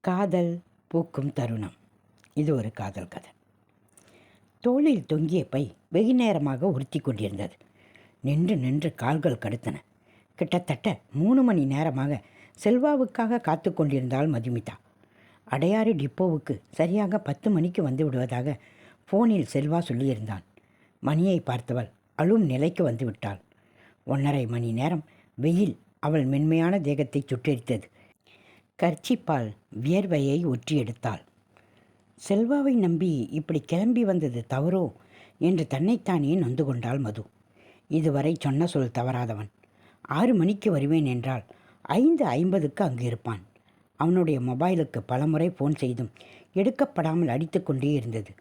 காதல் பூக்கும் தருணம். இது ஒரு காதல் கதை. தோளில் தொங்கிய பை வெகு நேரமாக உறுத்தி கொண்டிருந்தது. நின்று நின்று கால்கள் கடுத்தன. கிட்டத்தட்ட 3 மணி நேரமாக செல்வாவுக்காக காத்து கொண்டிருந்தாள் மதுமிதா. அடையாறு டிப்போவுக்கு சரியாக 10 மணிக்கு வந்து விடுவதாக ஃபோனில் செல்வா சொல்லியிருந்தான். மணியை பார்த்தவள் அழும் நிலைக்கு வந்து விட்டாள். 1.5 மணி நேரம் வெயில் அவள் மென்மையான தேகத்தை சுட்டெரித்தது. கர்ச்சிப்பால் வியர்வையை ஒற்றி எடுத்தாள். செல்வாவை நம்பி இப்படி கிளம்பி வந்தது தவறோ என்று தன்னைத்தானே நொந்து கொண்டாள் மது. இதுவரை சொன்ன சொல் தவறாதவன். 6 மணிக்கு வருவேன் என்றால் 5:50க்கு அங்கு இருப்பான். அவனுடைய மொபைலுக்கு பலமுறை ஃபோன் செய்தும் எடுக்கப்படாமல் அடித்து கொண்டே இருந்தது.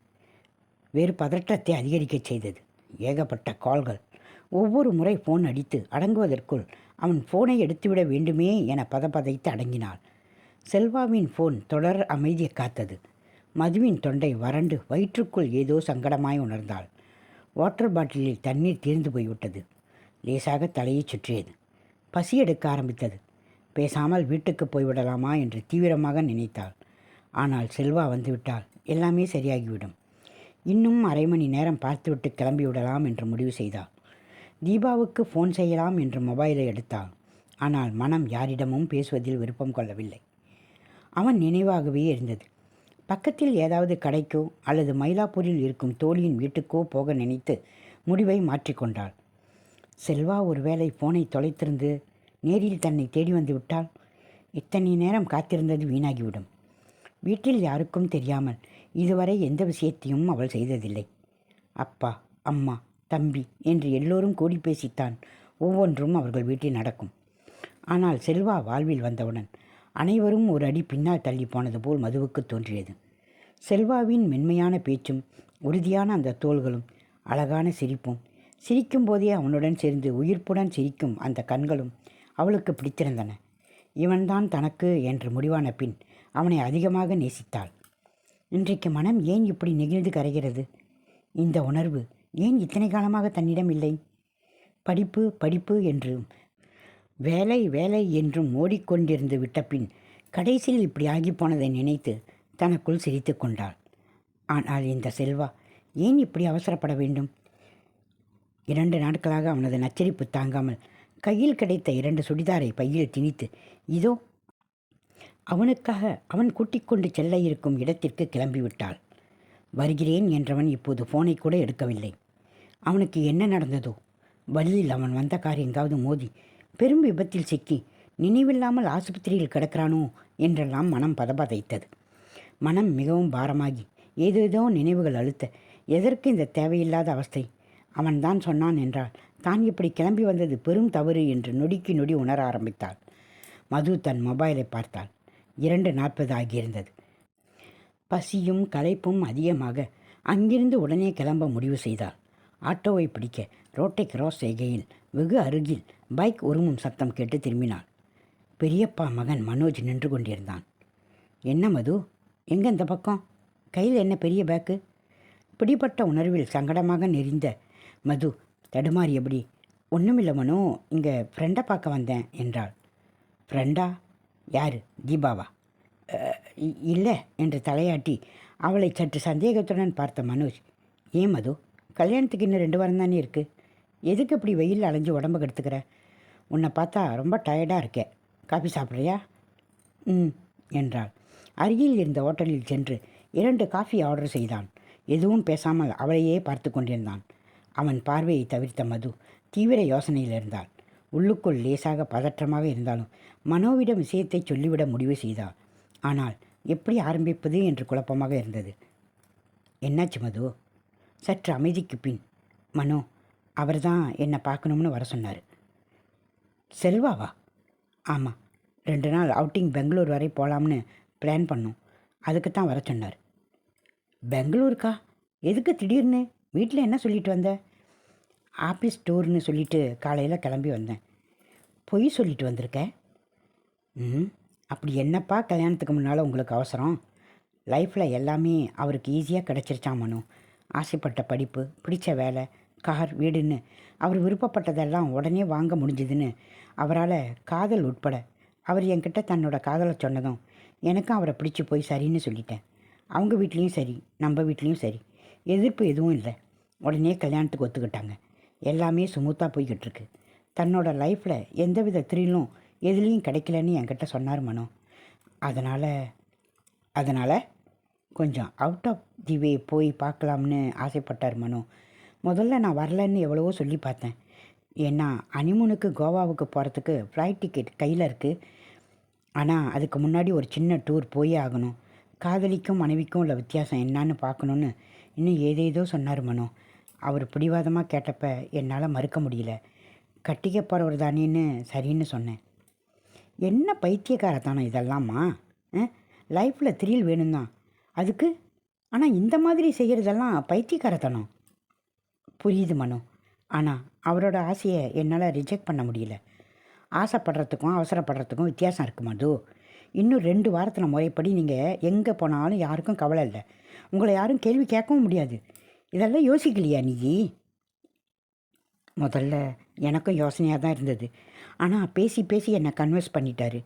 வேறு பதற்றத்தை அதிகரிக்கச் செய்தது. ஏகப்பட்ட கால்கள். ஒவ்வொரு முறை ஃபோன் அடித்து அடங்குவதற்குள் அவன் ஃபோனை எடுத்துவிட வேண்டுமே என பதப்பதைத்து அடங்கினாள். செல்வாவின் ஃபோன் தொடர் அமைதியை காத்தது. மதுவின் தொண்டை வறண்டு வயிற்றுக்குள் ஏதோ சங்கடமாய் உணர்ந்தாள். வாட்டர் பாட்டிலில் தண்ணீர் தீர்ந்து போய்விட்டது. லேசாக தலையை சுற்றியது. பசி எடுக்க ஆரம்பித்தது. பேசாமல் வீட்டுக்கு போய்விடலாமா என்று தீவிரமாக நினைத்தாள். ஆனால் செல்வா வந்துவிட்டால் எல்லாமே சரியாகிவிடும். இன்னும் 1/2 மணி நேரம் பார்த்துவிட்டு கிளம்பிவிடலாம் என்று முடிவு செய்தாள். தீபாவுக்கு ஃபோன் செய்யலாம் என்று மொபைலை எடுத்தாள். ஆனால் மனம் யாரிடமும் பேசுவதில் விருப்பம் கொள்ளவில்லை. அவன் நினைவாகவே இருந்தது. பக்கத்தில் ஏதாவது கடைக்கோ அல்லது மயிலாப்பூரில் இருக்கும் தோழியின் வீட்டுக்கோ போக நினைத்து முடிவை மாற்றிக்கொண்டாள். செல்வா ஒருவேளை ஃபோனை தொலைத்திருந்து நேரில் தன்னை தேடி வந்து விட்டால் இத்தனை நேரம் காத்திருந்தது வீணாகிவிடும். வீட்டில் யாருக்கும் தெரியாமல் இதுவரை எந்த விஷயத்தையும் அவள் செய்ததில்லை. அப்பா, அம்மா, தம்பி என்று எல்லோரும் கூடி பேசித்தான் ஒவ்வொன்றும் அவர்கள் வீட்டில் நடக்கும். ஆனால் செல்வா வாழ்வில் வந்தவுடன் அனைவரும் ஒரு அடி பின்னால் தள்ளி போனது போல் மதுவுக்கு தோன்றியது. செல்வாவின் மென்மையான பேச்சும் உறுதியான அந்த தோள்களும் அழகான சிரிப்பும், சிரிக்கும் போதே அவனுடன் சேர்ந்து உயிர்ப்புடன் சிரிக்கும் அந்த கண்களும் அவளுக்கு பிடித்திருந்தன. இவன்தான் தனக்கு என்று முடிவான பின் அவனை அதிகமாக நேசித்தாள். இன்றைக்கு மனம் ஏன் இப்படி நெகிழ்ந்து கரைகிறது? இந்த உணர்வு ஏன் இத்தனை காலமாக தன்னிடம் இல்லை? படிப்பு படிப்பு என்றும் வேலை வேலை என்றும் ஓடிக்கொண்டிருந்து விட்ட பின் கடைசியில் இப்படி ஆகிப்போனதை நினைத்து தனக்குள் சிரித்து கொண்டாள். ஆனால் இந்த செல்வா ஏன் இப்படி அவசரப்பட வேண்டும்? 2 நாட்களாக அவனது நச்சரிப்பு தாங்காமல் கையில் கிடைத்த 2 சுடிதாரை பையில் திணித்து இதோ அவனுக்காக அவன் கூட்டிக் கொண்டு செல்ல இருக்கும் இடத்திற்கு கிளம்பிவிட்டாள். வருகிறேன் என்றவன் இப்போது ஃபோனை கூட எடுக்கவில்லை. அவனுக்கு என்ன நடந்ததோ? வழியில் அவன் வந்த கார் எங்காவது மோதி பெரும் விபத்தில் சிக்கி நினைவில்லாமல் ஆஸ்பத்திரியில் கிடக்கிறானோ என்றெல்லாம் மனம் பதபதைத்தது. மனம் மிகவும் பாரமாகி ஏதேதோ நினைவுகள் அழுத்த, எதற்கு இந்த தேவையில்லாத அவஸ்தை? அவன்தான் சொன்னான் என்றால் தான் இப்படி கிளம்பி வந்தது பெரும் தவறு என்று நொடிக்கு நொடி உணர ஆரம்பித்தாள். மது தன் மொபைலை பார்த்தாள். 2:40 ஆகியிருந்தது. பசியும் களைப்பும் அதிகமாக அங்கிருந்து உடனே கிளம்ப முடிவு செய்தாள். ஆட்டோவை பிடிக்க ரோட்டை கிராஸ் செய்கையில் வெகு அருகில் பைக் உருமும் சத்தம் கேட்டு திரும்பினாள். பெரியப்பா மகன் மனோஜ் நின்று கொண்டிருந்தான். என்ன மது, எங்கே இந்த பக்கம்? கையில் என்ன பெரிய பேக்கு? பிடிப்பட்ட உணர்வில் சங்கடமாக நெறிந்த மது தடுமாறியபடி, ஒன்றுமில்லை மனோ, இங்கே ஃப்ரெண்டை பார்க்க வந்தேன் என்றாள். ஃப்ரெண்டா? யார்? தீபாவா? இல்லை என்று தலையாட்டி அவளை சற்று சந்தேகத்துடன் பார்த்த மனோஜ், ஏன் மது, கல்யாணத்துக்கு இன்னும் 2 வாரம் தானே இருக்குது, எதுக்கு இப்படி வெயில் அலைஞ்சு உடம்பு கெடுத்துக்கிற? உன்னை பார்த்தா ரொம்ப டயர்டாக இருக்கே, காஃபி சாப்பிட்றியா? என்றாள். அருகில் இருந்த ஹோட்டலில் சென்று 2 காஃபி ஆர்டர் செய்தான். எதுவும் பேசாமல் அவளையே பார்த்து கொண்டிருந்தான். அவன் பார்வையை தவிர்த்த மது தீவிர யோசனையில் இருந்தாள். உள்ளுக்குள் லேசாக பதற்றமாக இருந்தாலும் மனோவிடம் விஷயத்தை சொல்லிவிட முடிவு செய்தாள். ஆனால் எப்படி ஆரம்பிப்பது என்று குழப்பமாக இருந்தது. என்னாச்சு மது? சற்று அமைதிக்கு பின், மனோ, அவர் தான் என்னை பார்க்கணும்னு வர சொன்னார். செல்வாவா? ஆமாம், 2 நாள் அவுட்டிங் பெங்களூர் வரை போகலாம்னு பிளான் பண்ணோம். அதுக்கு தான் வர சொன்னார். பெங்களூருக்கா? எதுக்கு திடீர்னு? வீட்டில் என்ன சொல்லிட்டு வந்த? ஆஃபீஸ் டூர்னு சொல்லிட்டு காலையில் கிளம்பி வந்தேன். பொய் சொல்லிட்டு வந்திருக்க? அப்படி என்னப்பா கல்யாணத்துக்கு முன்னால் உங்களுக்கு அவசரம்? லைஃப்பில் எல்லாமே அவருக்கு ஈஸியாக கிடச்சிருச்சான் மனோ. ஆசைப்பட்ட படிப்பு, பிடிச்ச வேலை, கார், வீடுன்னு அவர் விருப்பப்பட்டதெல்லாம் உடனே வாங்க முடிஞ்சதுன்னு அவரால் காதல் உட்பட அவர் என்கிட்ட தன்னோட காதலை சொன்னதும் எனக்கும் அவரை பிடிச்சி போய் சரின்னு சொல்லிட்டேன். அவங்க வீட்லேயும் சரி, நம்ம வீட்லேயும் சரி, எதிர்ப்பு எதுவும் இல்லை. உடனே கல்யாணத்துக்கு ஒத்துக்கிட்டாங்க. எல்லாமே ஸ்மூத்தாக போய்கிட்டு இருக்கு. தன்னோட லைஃப்பில் எந்தவித த்ரில்லும் எதுலேயும் கிடைக்கலன்னு என்கிட்ட சொன்னார் மனோ. அதனால் கொஞ்சம் அவுட் ஆஃப் தி வே போய் பார்க்கலாம்னு ஆசைப்பட்டார் மனோ. முதல்ல நான் வரலன்னு எவ்வளவோ சொல்லி பார்த்தேன். ஏன்னா ஹனிமூனுக்கு கோவாவுக்கு போகிறதுக்கு ஃப்ளைட் டிக்கெட் கையில் இருக்குது. ஆனால் அதுக்கு முன்னாடி ஒரு சின்ன டூர் போயே ஆகணும். காதலிக்கும் மனைவிக்கும் உள்ள வித்தியாசம் என்னான்னு பார்க்கணுன்னு இன்னும் ஏதேதோ சொன்னார் மனோ. அவர் பிடிவாதமாக கேட்டப்ப என்னால் மறுக்க முடியல. கட்டிக்க போகிறவர் தானேன்னு சரின்னு சொன்னேன். என்ன பைத்தியக்காரத்தானோ இதெல்லாமா? லைஃப்பில் த்ரில் வேணும் தான் அதுக்கு. ஆனால் இந்த மாதிரி செய்கிறதெல்லாம் பைத்தியக்காரத்தனம். புரியுது மனோ. ஆனால் அவரோட ஆசையை என்னால் ரிஜெக்ட் பண்ண முடியல. ஆசைப்படுறதுக்கும் அவசரப்படுறதுக்கும் வித்தியாசம் இருக்குது மது. இன்னும் 2 வாரத்தில் முறைப்படி நீங்கள் எங்கே போனாலும் யாருக்கும் கவலை இல்லை. உங்களை யாரும் கேள்வி கேட்கவும் முடியாது. இதெல்லாம் யோசிக்கலையா நீ? முதல்ல எனக்கும் யோசனையாக தான் இருந்தது. ஆனால் பேசி பேசி என்னை கன்வின்ஸ் பண்ணிட்டாரு.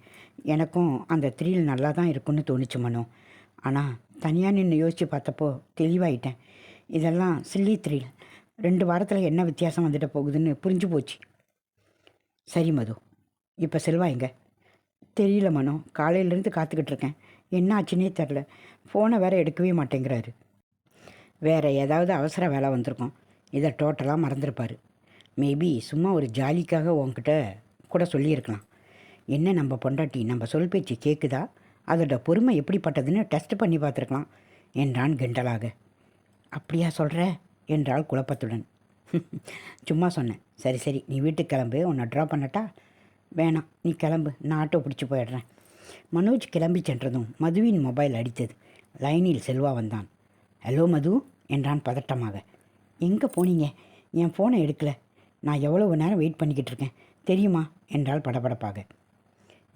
எனக்கும் அந்த த்ரில் நல்லா தான் இருக்குன்னு தோணுச்சு மனோ. ஆனால் தனியாக நின்று யோசித்து பார்த்தப்போ தெளிவாயிட்டேன். இதெல்லாம் சில்லி த்ரில். 2 வாரத்தில் என்ன வித்தியாசம் வந்துட்டு போகுதுன்னு புரிஞ்சு போச்சு. சரி மது, இப்போ செல்வா எங்க? தெரியல மனோ. காலையிலேருந்து காத்துக்கிட்டு இருக்கேன். என்ன ஆச்சுன்னே தெரில. ஃபோனை வேறு எடுக்கவே மாட்டேங்கிறாரு. வேறு ஏதாவது அவசர வேலை வந்திருக்கோம். இதை டோட்டலாக மறந்துருப்பார். மேபி சும்மா ஒரு ஜாலிக்காக உன்கிட்ட கூட சொல்லியிருக்கலாம். என்ன நம்ம பொண்டாட்டி நம்ம சொல் பேச்சு கேட்குதா, அதோட பொறுமை எப்படிப்பட்டதுன்னு டெஸ்ட் பண்ணி பார்த்துருக்கலாம் என்றான் கிண்டலாக. அப்படியா சொல்கிற என்றாள் குழப்பத்துடன். சும்மா சொன்னேன். சரி சரி, நீ வீட்டுக்கு கிளம்பு. உன்னை ட்ராப் பண்ணட்டா? வேணாம், நீ கிளம்பு, நான் ஆட்டோ பிடிச்சி போயிடுறேன். மனோஜ் கிளம்பி சென்றதும் மதுவின் மொபைல் அடித்தது. லைனில் செல்வா வந்தான். ஹலோ மது என்றான் பதட்டமாக. எங்கே போனீங்க? என் ஃபோனை எடுக்கலை. நான் எவ்வளவு நேரம் வெயிட் பண்ணிக்கிட்டு இருக்கேன் தெரியுமா என்றாள் படபடப்பாக.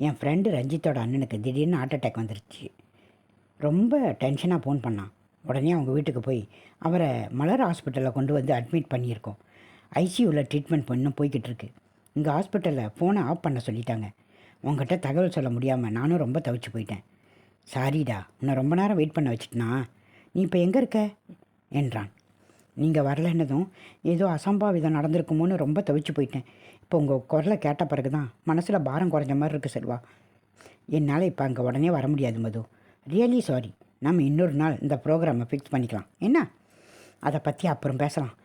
என் ஃப்ரெண்டு ரஞ்சித்தோட அண்ணனுக்கு திடீர்னு ஹார்ட் அட்டாக் வந்துருச்சு. ரொம்ப டென்ஷனாக ஃபோன் பண்ணான். உடனே அவங்க வீட்டுக்கு போய் அவரை மலர் ஹாஸ்பிட்டலில் கொண்டு வந்து அட்மிட் பண்ணியிருக்கோம். ஐசியூவில் ட்ரீட்மெண்ட் பண்ணணும் போய்கிட்டு இருக்கு. இங்கே ஹாஸ்பிட்டலில் ஃபோனை ஆஃப் பண்ண சொல்லிட்டாங்க. உங்ககிட்ட தகவல் சொல்ல முடியாமல் நானும் ரொம்ப தவிச்சு போயிட்டேன். சாரிடா, உன்னை ரொம்ப நேரம் வெயிட் பண்ண வச்சுட்டுனா. நீ இப்போ எங்கே இருக்க என்றான். நீங்கள் வரலன்னதும் ஏதோ அசம்பாவிதம் நடந்திருக்குமோன்னு ரொம்ப தவிச்சு போயிட்டேன். இப்போ உங்கள் குரலை கேட்ட பிறகு தான் மனசில் பாரம் குறைஞ்ச மாதிரி இருக்குது செல்வா. என்னால் இப்போ அங்கே உடனே வர முடியாது மது. Really sorry. நம்ம இன்னொரு நாள் இந்த ப்ரோக்ராமை ஃபிக்ஸ் பண்ணிக்கலாம். என்ன? அதை பற்றி அப்புறம் பேசலாம்.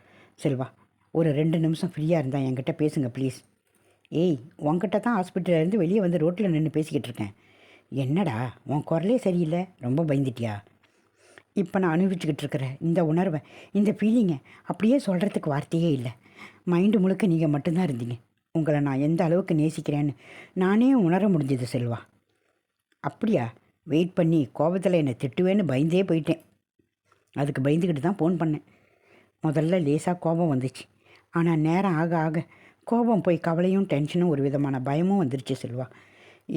செல்வா, ஒரு 2 நிமிஷம் ஃப்ரீயாக இருந்தால் என்கிட்ட பேசுங்க ப்ளீஸ். ஏய், உன்கிட்ட தான் ஹாஸ்பிட்டலேருந்து வெளியே வந்து ரோட்டில் நின்று பேசிக்கிட்டு இருக்கேன். என்னடா உன் குரலே சரியில்லை, ரொம்ப பயந்துட்டியா? இப்போ நான் அனுபவிச்சுக்கிட்டு இருக்கிற இந்த உணர்வை, இந்த ஃபீலிங்கை அப்படியே சொல்கிறதுக்கு வார்த்தையே இல்லை. மைண்டு முழுக்க நீங்கள் மட்டும்தான் இருந்தீங்க. உங்களை நான் எந்த அளவுக்கு நேசிக்கிறேன்னு நானே உணர முடிஞ்சது செல்வா. அப்படியா? வெயிட் பண்ணி கோபத்தில் என்னை திட்டுவேன்னு பயந்தே போயிட்டேன். அதுக்கு பயந்துக்கிட்டு தான் ஃபோன் பண்ணேன். முதல்ல லேசாக கோபம் வந்துச்சு. ஆனால் நேரம் ஆக ஆக கோபம் போய் கவலையும் டென்ஷனும் ஒரு விதமான பயமும் வந்துருச்சு செல்வா.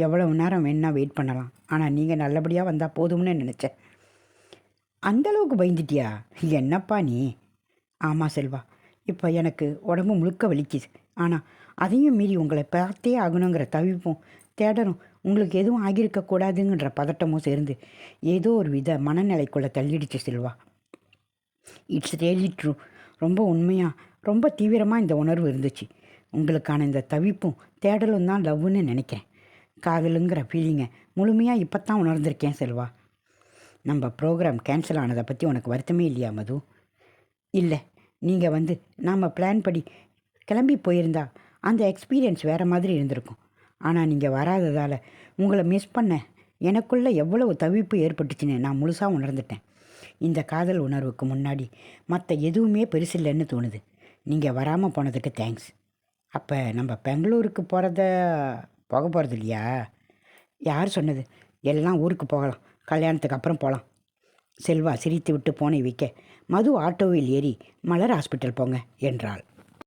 எவ்வளவு நேரம் வேணால் வெயிட் பண்ணலாம். ஆனால் நீங்கள் நல்லபடியாக வந்தால் போதும்னு நினச்சேன். அந்தளவுக்கு பயந்துட்டியா? என்னப்பா நீ? ஆமாம் செல்வா, இப்போ எனக்கு உடம்பு முழுக்க வலிக்குது. ஆனால் அதையும் மீறி உங்களை பார்த்தே ஆகணுங்கிற தவிப்பும் தேடணும், உங்களுக்கு எதுவும் ஆகியிருக்கக்கூடாதுங்கிற பதட்டமும் சேர்ந்து ஏதோ ஒரு வித மனநிலைக்குள்ளே தள்ளிடுச்சு செல்வா. It's really true. ரொம்ப உண்மையாக, ரொம்ப தீவிரமாக இந்த உணர்வு இருந்துச்சு. உங்களுக்கான இந்த தவிப்பும் தேடலும் தான் லவ்வுன்னு நினைக்கிறேன். காதலுங்கிற ஃபீலிங்கை முழுமையாக இப்போ தான் உணர்ந்திருக்கேன் செல்வா. நம்ம ப்ரோக்ராம் கேன்சல் ஆனதை பற்றி உனக்கு வருத்தமே இல்லையா மது? இல்லை, நீங்கள் வந்து நாம் பிளான் படி கிளம்பி போயிருந்தா அந்த எக்ஸ்பீரியன்ஸ் வேறு மாதிரி இருந்திருக்கும். ஆனால் நீங்கள் வராததால் உங்களை மிஸ் பண்ண எனக்குள்ளே எவ்வளவு தவிப்பு ஏற்பட்டுச்சுன்னு நான் முழுசாக உணர்ந்துட்டேன். இந்த காதல் உணர்வுக்கு முன்னாடி மற்ற எதுவுமே பெருசில்லைன்னு தோணுது. நீங்கள் வராமல் போனதுக்கு தேங்க்ஸ். அப்போ நம்ம பெங்களூருக்கு போக போகிறது இல்லையா? யார் சொன்னது? எல்லாம் ஊருக்கு போகலாம், கல்யாணத்துக்கு அப்புறம் போகலாம். செல்வா சிரித்து விட்டு போனை வைக்க மது ஆட்டோவில் ஏறி மலர் ஹாஸ்பிட்டல் போங்க என்றாள்.